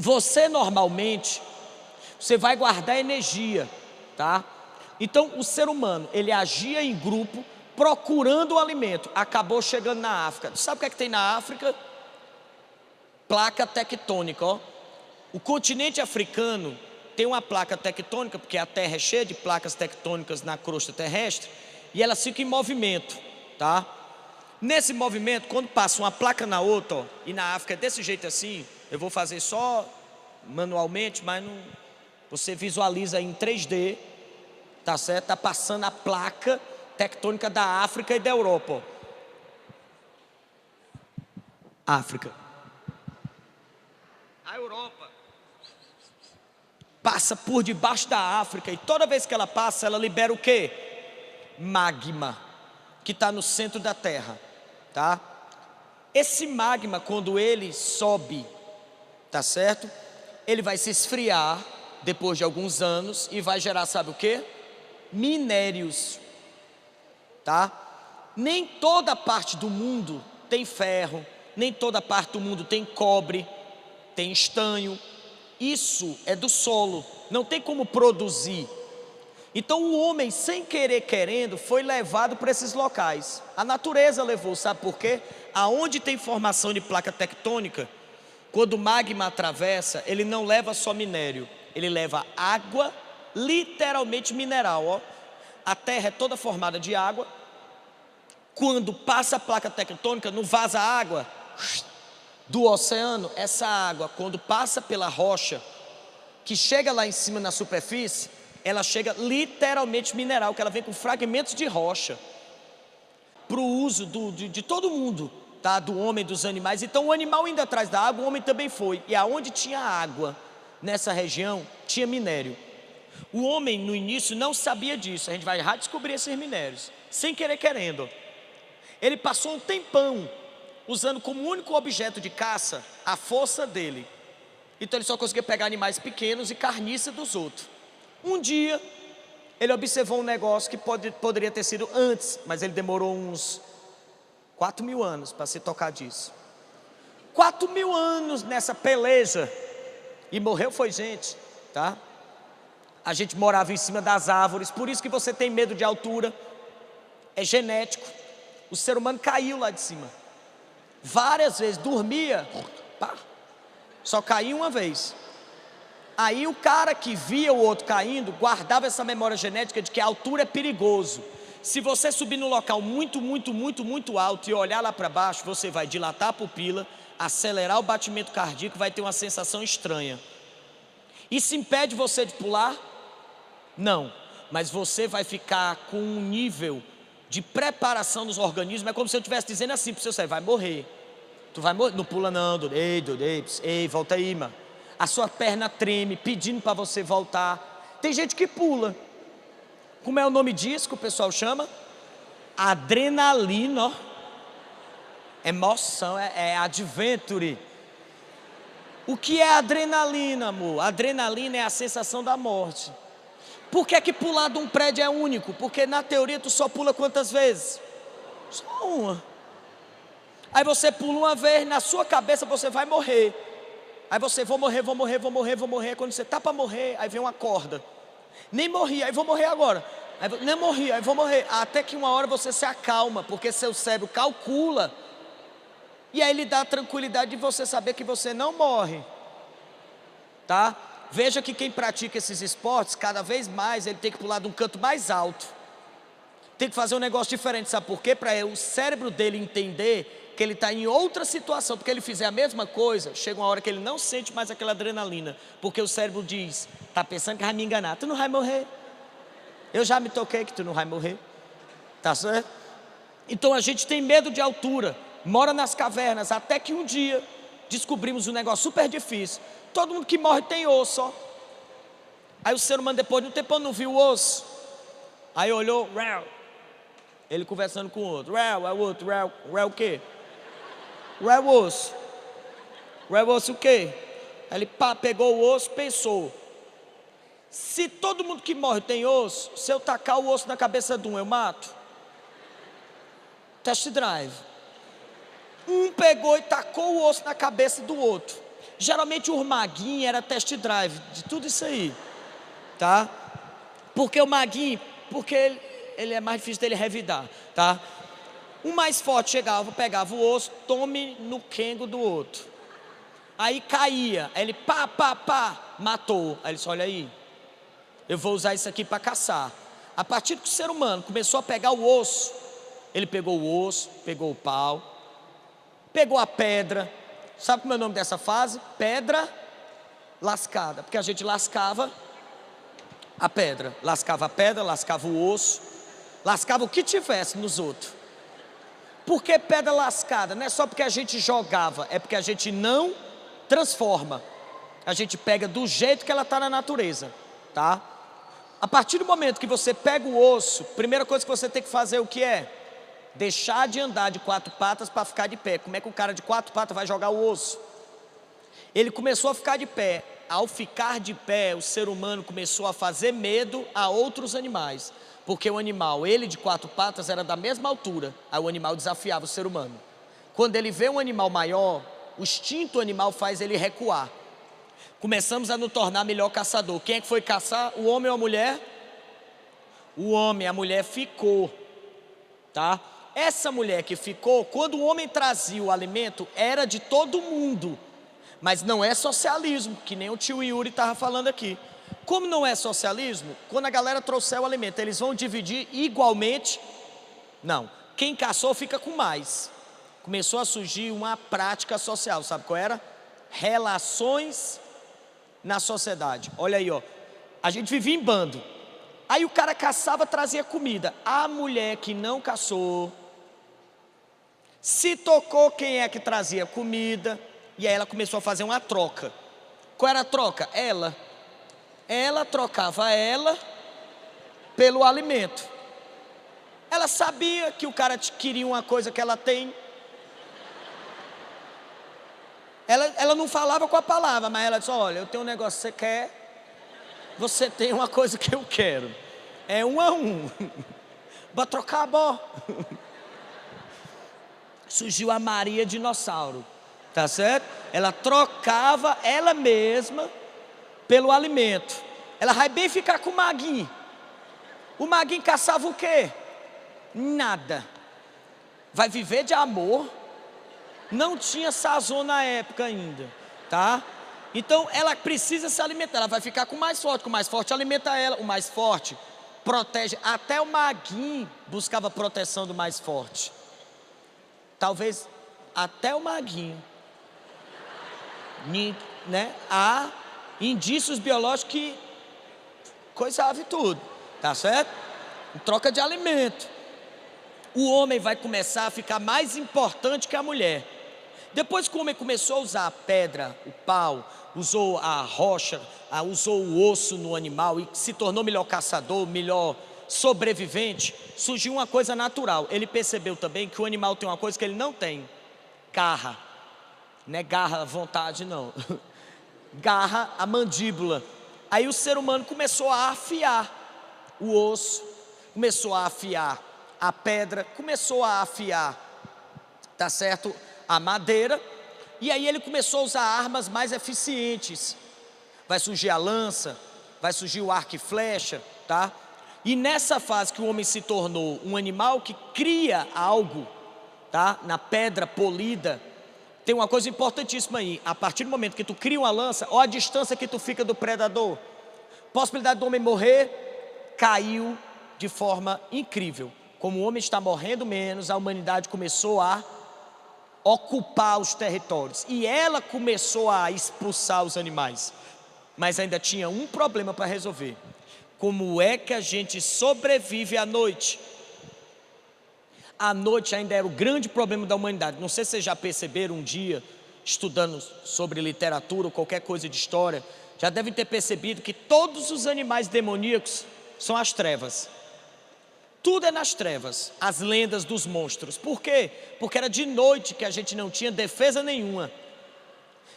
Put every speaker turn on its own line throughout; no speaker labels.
Você normalmente, você vai guardar energia, tá? Então o ser humano, ele agia em grupo, procurando o alimento, acabou chegando na África. Sabe o que é que tem na África? Placa tectônica, ó. O continente africano tem uma placa tectônica, porque a Terra é cheia de placas tectônicas na crosta terrestre, e elas ficam em movimento, tá? Nesse movimento, quando passa uma placa na outra, ó, e na África é desse jeito assim, eu vou fazer só manualmente, mas não, você visualiza em 3D, tá certo? Tá passando a placa tectônica da África e da Europa, ó. África. A Europa passa por debaixo da África, e toda vez que ela passa, ela libera o quê? Magma, que está no centro da Terra, tá? Esse magma, quando ele sobe, tá certo? Ele vai se esfriar depois de alguns anos e vai gerar, sabe o quê? Minérios, tá? Nem toda parte do mundo tem ferro, nem toda parte do mundo tem cobre, tem estanho. Isso é do solo, não tem como produzir. Então o homem, sem querer querendo, foi levado para esses locais. A natureza levou, sabe por quê? Aonde tem formação de placa tectônica, quando o magma atravessa, ele não leva só minério, ele leva água, literalmente mineral, ó. A Terra é toda formada de água. Quando passa a placa tectônica, não vaza água do oceano. Essa água, quando passa pela rocha, que chega lá em cima na superfície, ela chega literalmente mineral, que ela vem com fragmentos de rocha, para o uso de todo mundo, tá? Do homem, dos animais. Então o animal indo atrás da água, o homem também foi. E aonde tinha água, nessa região, tinha minério. O homem no início não sabia disso, a gente vai já descobrir esses minérios, sem querer querendo. Ele passou um tempão usando como único objeto de caça a força dele. Então ele só conseguia pegar animais pequenos e carniça dos outros. Um dia, ele observou um negócio que poderia ter sido antes, mas ele demorou uns 4.000 anos para se tocar disso. 4.000 anos nessa peleja, e morreu foi gente, tá? A gente morava em cima das árvores, por isso que você tem medo de altura, é genético. O ser humano caiu lá de cima, várias vezes, dormia, pá, só caía uma vez. Aí o cara que via o outro caindo, guardava essa memória genética de que a altura é perigoso. Se você subir num local muito alto e olhar lá para baixo, você vai dilatar a pupila, acelerar o batimento cardíaco, vai ter uma sensação estranha. Isso impede você de pular? Não, mas você vai ficar com um nível de preparação dos organismos. É como se eu estivesse dizendo assim para o seu cérebro: vai morrer. Tu vai morrer, não pula não, ei, volta aí, mano. A sua perna treme, pedindo para você voltar. Tem gente que pula. Como é o nome disso que o pessoal chama? Adrenalina, ó. Emoção, é adventure. O que é adrenalina, amor? Adrenalina é a sensação da morte. Por que é que pular de um prédio é único? Porque na teoria tu só pula quantas vezes? Só uma. Aí você pula uma vez, na sua cabeça você vai morrer. Aí você, vou morrer. Quando você tá para morrer, aí vem uma corda. Nem morri, aí vou morrer agora. Aí, nem morri, aí vou morrer. Até que uma hora você se acalma, porque seu cérebro calcula. E aí ele dá a tranquilidade de você saber que você não morre. Tá? Veja que quem pratica esses esportes, cada vez mais ele tem que pular de um canto mais alto. Tem que fazer um negócio diferente, sabe por quê? Para o cérebro dele entender que ele está em outra situação, porque ele fizer a mesma coisa, chega uma hora que ele não sente mais aquela adrenalina, porque o cérebro diz, está pensando que vai me enganar, tu não vai morrer, eu já me toquei que tu não vai morrer, tá certo? Então a gente tem medo de altura, mora nas cavernas, até que um dia descobrimos um negócio super difícil. Todo mundo que morre tem osso, ó. Aí o ser humano depois de um tempo não viu o osso, aí olhou, ele conversando com o outro, é o outro, o quê? É o osso. É o osso o quê? Aí ele pegou o osso, pensou: se todo mundo que morre tem osso, se eu tacar o osso na cabeça de um, eu mato? Test drive. Um pegou e tacou o osso na cabeça do outro. Geralmente o maguinho era test drive de tudo isso aí, tá? Porque o maguinho, porque ele é mais difícil dele revidar, tá? O mais forte chegava, pegava o osso, tome no quengo do outro. Aí caía, aí ele pá, matou. Aí ele disse, olha aí, eu vou usar isso aqui para caçar. A partir que o ser humano começou a pegar o osso, ele pegou o osso, pegou o pau, pegou a pedra. Sabe como é o nome dessa fase? Pedra lascada, porque a gente lascava a pedra, lascava o osso, lascava o que tivesse nos outros. Por que pedra lascada? Não é só porque a gente jogava, é porque a gente não transforma. A gente pega do jeito que ela está na natureza, tá? A partir do momento que você pega o osso, primeira coisa que você tem que fazer o que é? Deixar de andar de 4 patas para ficar de pé. Como é que o cara de 4 patas vai jogar o osso? Ele começou a ficar de pé. Ao ficar de pé, o ser humano começou a fazer medo a outros animais. Porque o animal, ele de 4 patas, era da mesma altura. Aí o animal desafiava o ser humano. Quando ele vê um animal maior, o instinto animal faz ele recuar. Começamos a nos tornar melhor caçador. Quem é que foi caçar? O homem ou a mulher? O homem, a mulher ficou, tá? Essa mulher que ficou, quando o homem trazia o alimento, era de todo mundo. Mas não é socialismo, que nem o tio Yuri estava falando aqui. Como não é socialismo, quando a galera trouxer o alimento, eles vão dividir igualmente? Não. Quem caçou fica com mais. Começou a surgir uma prática social, sabe qual era? Relações na sociedade. Olha aí, ó. A gente vivia em bando. Aí o cara caçava, trazia comida. A mulher que não caçou, se tocou quem é que trazia comida, e aí ela começou a fazer uma troca. Qual era a troca? Ela trocava ela pelo alimento. Ela sabia que o cara queria uma coisa que ela tem. Ela não falava com a palavra, mas ela disse, olha, eu tenho um negócio que você quer, você tem uma coisa que eu quero. É 1 a 1. Bora trocar a bola. Surgiu a Maria Dinossauro, tá certo? Ela trocava ela mesma pelo alimento. Ela vai bem ficar com o maguinho. O maguinho caçava o quê? Nada. Vai viver de amor. Não tinha sazon na época ainda, tá? Então ela precisa se alimentar. Ela vai ficar com o mais forte alimenta ela. O mais forte protege. Até o maguinho buscava proteção do mais forte. Talvez até o maguinho, né? Há indícios biológicos que coisava tudo, tá certo? Em troca de alimento. O homem vai começar a ficar mais importante que a mulher. Depois que o homem começou a usar a pedra, o pau, usou a rocha, usou o osso no animal e se tornou melhor caçador, melhor sobrevivente, surgiu uma coisa natural. Ele percebeu também que o animal tem uma coisa que ele não tem: garra. Não é garra à vontade, não. Garra, a mandíbula. Aí o ser humano começou a afiar o osso, começou a afiar a pedra, começou a afiar, tá certo? A madeira. E aí ele começou a usar armas mais eficientes. Vai surgir a lança, vai surgir o arco e flecha, tá? E nessa fase que o homem se tornou um animal que cria algo, tá? Na pedra polida, tem uma coisa importantíssima aí. A partir do momento que tu cria uma lança, olha a distância que tu fica do predador. Possibilidade do homem morrer caiu de forma incrível. Como o homem está morrendo menos, a humanidade começou a ocupar os territórios. E ela começou a expulsar os animais. Mas ainda tinha um problema para resolver. Como é que a gente sobrevive à noite? A noite ainda era o grande problema da humanidade. Não sei se vocês já perceberam um dia, estudando sobre literatura ou qualquer coisa de história, já devem ter percebido que todos os animais demoníacos são as trevas. Tudo é nas trevas, as lendas dos monstros. Por quê? Porque era de noite que a gente não tinha defesa nenhuma.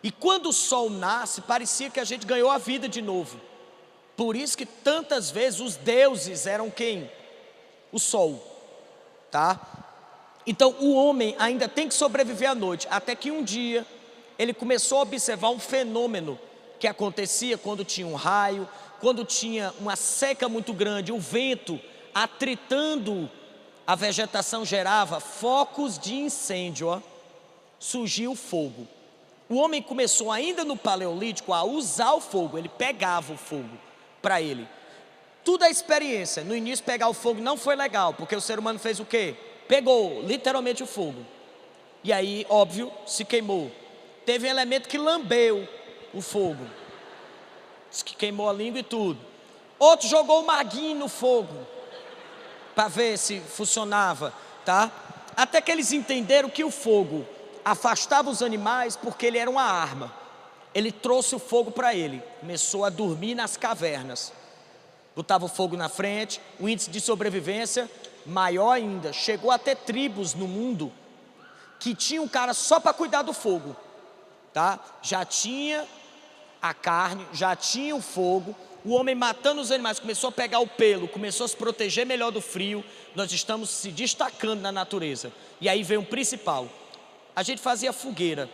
E quando o sol nasce, parecia que a gente ganhou a vida de novo. Por isso que tantas vezes os deuses eram quem? O sol, tá? Então o homem ainda tem que sobreviver à noite, até que um dia ele começou a observar um fenômeno que acontecia quando tinha um raio, quando tinha uma seca muito grande, o vento atritando a vegetação gerava focos de incêndio, ó, surgiu o fogo. O homem começou ainda no Paleolítico a usar o fogo, ele pegava o fogo para ele. Tudo é experiência. No início pegar o fogo não foi legal, porque o ser humano fez o quê? Pegou literalmente o fogo. E aí, óbvio, se queimou. Teve um elemento que lambeu o fogo. Diz que queimou a língua e tudo. Outro jogou o maguinho no fogo, para ver se funcionava, tá? Até que eles entenderam que o fogo afastava os animais porque ele era uma arma. Ele trouxe o fogo para ele, começou a dormir nas cavernas. Botava o fogo na frente, o índice de sobrevivência maior ainda. Chegou a ter tribos no mundo que tinha um cara só para cuidar do fogo, tá? Já tinha a carne, já tinha o fogo, o homem matando os animais, começou a pegar o pelo, começou a se proteger melhor do frio. Nós estamos se destacando na natureza. E aí veio o principal, a gente fazia fogueira.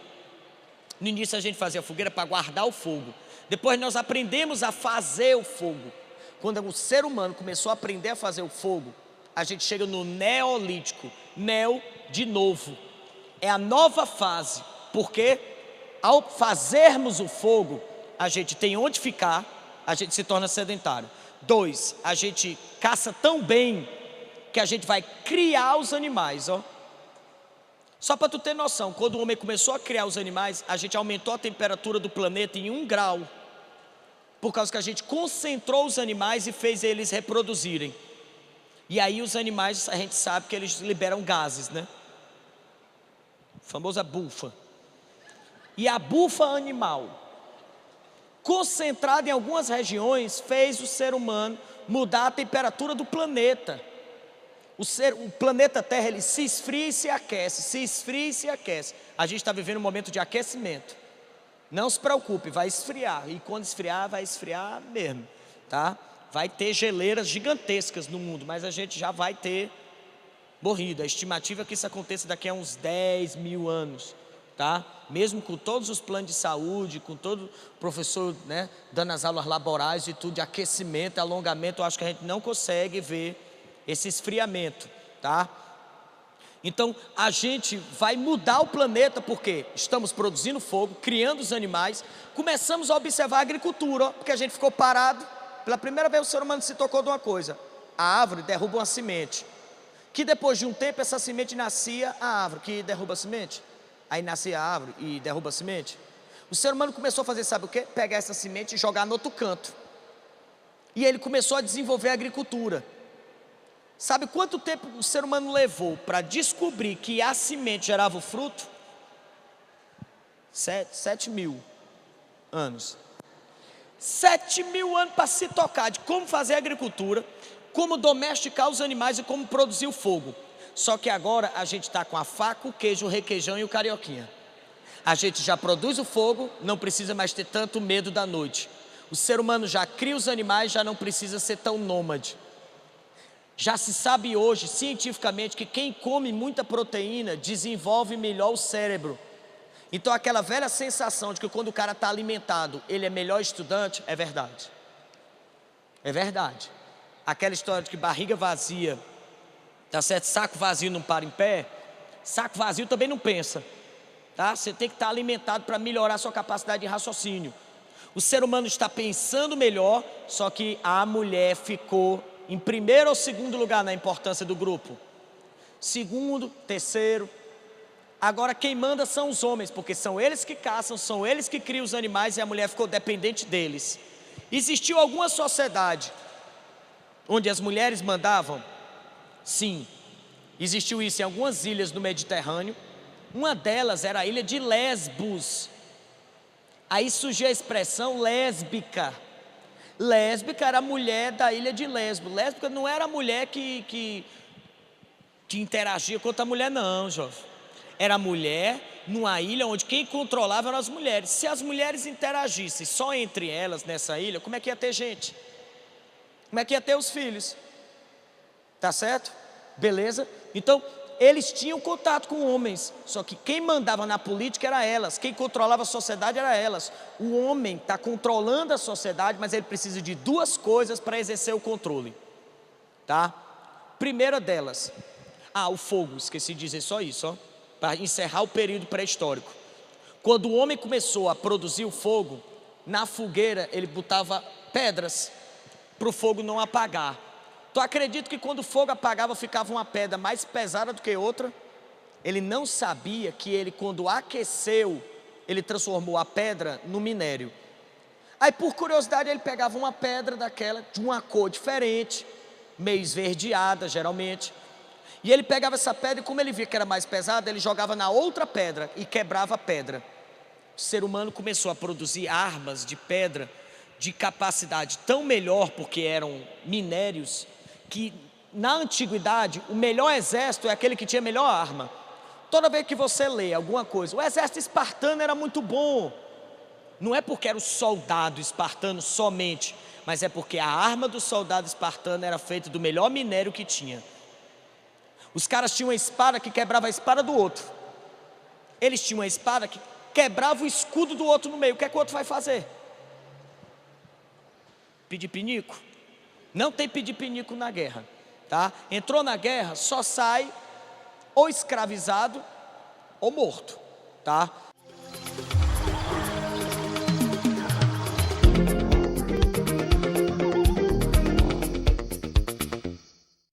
No início a gente fazia fogueira para guardar o fogo. Depois nós aprendemos a fazer o fogo. Quando o ser humano começou a aprender a fazer o fogo, a gente chega no neolítico. Neo, de novo, é a nova fase, porque ao fazermos o fogo, a gente tem onde ficar, a gente se torna sedentário. 2, a gente caça tão bem que a gente vai criar os animais, ó. Só para tu ter noção, quando o homem começou a criar os animais, a gente aumentou a temperatura do planeta em 1 grau, por causa que a gente concentrou os animais e fez eles reproduzirem. E aí os animais, a gente sabe que eles liberam gases, né? A famosa bufa. E a bufa animal, concentrada em algumas regiões, fez o ser humano mudar a temperatura do planeta. O planeta Terra, ele se esfria e se aquece, se esfria e se aquece. A gente está vivendo um momento de aquecimento. Não se preocupe, vai esfriar. E quando esfriar, vai esfriar mesmo, tá? Vai ter geleiras gigantescas no mundo, mas a gente já vai ter morrido. A estimativa é que isso aconteça daqui a uns 10 mil anos, tá? Mesmo com todos os planos de saúde, com todo o professor, né, dando as aulas laborais e tudo, de aquecimento, alongamento, eu acho que a gente não consegue ver esse esfriamento, tá? Então a gente vai mudar o planeta porque estamos produzindo fogo, criando os animais, começamos a observar a agricultura, ó, porque a gente ficou parado. Pela primeira vez o ser humano se tocou de uma coisa: a árvore derruba uma semente, que depois de um tempo essa semente nascia a árvore, que derruba a semente, aí nascia a árvore e derruba a semente. O ser humano começou a fazer, sabe o quê? Pegar essa semente e jogar no outro canto, e ele começou a desenvolver a agricultura. Sabe quanto tempo o ser humano levou para descobrir que a semente gerava o fruto? 7 mil anos. 7 mil anos para se tocar de como fazer agricultura, como domesticar os animais e como produzir o fogo. Só que agora a gente está com a faca, o queijo, o requeijão e o carioquinha. A gente já produz o fogo, não precisa mais ter tanto medo da noite. O ser humano já cria os animais, já não precisa ser tão nômade. Já se sabe hoje, cientificamente, que quem come muita proteína desenvolve melhor o cérebro. Então aquela velha sensação de que quando o cara está alimentado, ele é melhor estudante, é verdade. É verdade. Aquela história de que barriga vazia, tá certo? Saco vazio não para em pé, saco vazio também não pensa, tá? Você tem que estar alimentado para melhorar a sua capacidade de raciocínio. O ser humano está pensando melhor, só que a mulher ficou em primeiro ou segundo lugar na importância do grupo. Segundo, terceiro. Agora quem manda são os homens, porque são eles que caçam, são eles que criam os animais e a mulher ficou dependente deles. Existiu alguma sociedade onde as mulheres mandavam? Sim, existiu isso em algumas ilhas do Mediterrâneo. Uma delas era a ilha de Lesbos. Aí surgiu a expressão lésbica. Lésbica era a mulher da ilha de Lesbos. Lésbica não era a mulher que interagia com outra mulher, não, jovem. Era a mulher numa ilha onde quem controlava eram as mulheres. Se as mulheres interagissem só entre elas nessa ilha, como é que ia ter gente? Como é que ia ter os filhos? Tá certo? Beleza? Então, eles tinham contato com homens, só que quem mandava na política era elas, quem controlava a sociedade era elas. O homem está controlando a sociedade, mas ele precisa de duas coisas para exercer o controle, tá? Primeira delas, o fogo, esqueci de dizer só isso, para encerrar o período pré-histórico. Quando o homem começou a produzir o fogo, na fogueira ele botava pedras para o fogo não apagar. Tu acredita que quando o fogo apagava ficava uma pedra mais pesada do que outra? Ele não sabia que ele, quando aqueceu, ele transformou a pedra no minério. Aí por curiosidade ele pegava uma pedra daquela, de uma cor diferente, meio esverdeada geralmente, e ele pegava essa pedra e como ele via que era mais pesada, ele jogava na outra pedra e quebrava a pedra. O ser humano começou a produzir armas de pedra de capacidade tão melhor, porque eram minérios, que na antiguidade o melhor exército é aquele que tinha a melhor arma. Toda vez que você lê alguma coisa, o exército espartano era muito bom, não é porque era o soldado espartano somente, mas é porque a arma do soldado espartano era feita do melhor minério que tinha. Os caras tinham uma espada que quebrava a espada do outro, eles tinham uma espada que quebrava o escudo do outro no meio. O que é que o outro vai fazer? Pedir pinico? Não tem pedir pinico na guerra, tá? Entrou na guerra, só sai ou escravizado ou morto, tá?